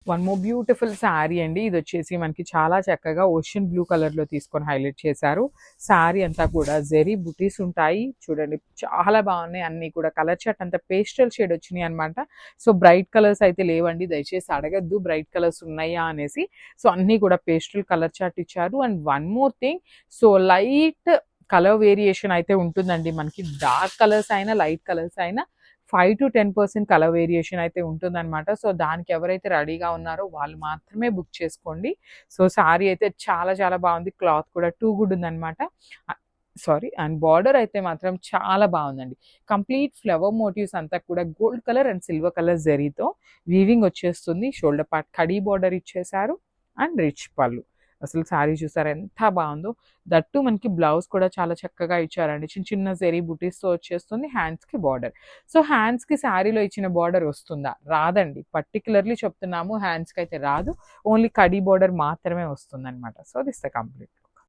One more beautiful sari అండి. ఇది వచ్చేసి మనకి చాలా చక్కగా ఓషన్ బ్లూ కలర్లో తీసుకొని హైలైట్ చేశారు. శారీ అంతా కూడా జెరీ బుటీస్ ఉంటాయి. చూడండి చాలా బాగున్నాయి. అన్నీ కూడా కలర్ చార్ట్ అంతా పేస్టల్ షేడ్ వచ్చినాయి అనమాట. సో బ్రైట్ కలర్స్ అయితే లేవండి, దయచేసి అడగద్దు బ్రైట్ కలర్స్ ఉన్నాయా అనేసి. సో అన్నీ కూడా పేస్టల్ కలర్ చార్ట్ ఇచ్చారు. And one more thing, so light colour variation అయితే ఉంటుందండి. మనకి డార్క్ కలర్స్ అయినా లైట్ కలర్స్ అయినా 5 to 10% కలర్ వేరియేషన్ అయితే ఉంటుందన్నమాట. సో దానికి ఎవరైతే రెడీగా ఉన్నారో వాళ్ళు మాత్రమే బుక్ చేసుకోండి. సో శారీ అయితే చాలా చాలా బాగుంది. క్లాత్ కూడా టూ గుడ్ ఉందన్నమాట. సారీ, అండ్ బార్డర్ అయితే మాత్రం చాలా బాగుందండి. కంప్లీట్ ఫ్లవర్ మోటివ్స్ అంతా కూడా gold colour and silver colour జరీతో వీవింగ్ వచ్చేస్తుంది. షోల్డర్ పార్ట్ కడీ బార్డర్ ఇచ్చేసారు అండ్ రిచ్ పళ్ళు. అసలు శారీ చూసారు ఎంత బాగుందో. దట్టు మనకి బ్లౌజ్ కూడా చాలా చక్కగా ఇచ్చారండి. చిన్న చిన్న జెరీ బుటీస్తో వచ్చేస్తుంది. హ్యాండ్స్కి బార్డర్. సో హ్యాండ్స్కి శారీలో ఇచ్చిన బార్డర్ వస్తుందా? రాదండి. పర్టికులర్లీ చెప్తున్నాము, హ్యాండ్స్కి అయితే రాదు. ఓన్లీ కడీ బార్డర్ మాత్రమే వస్తుంది అనమాట. So this the complete.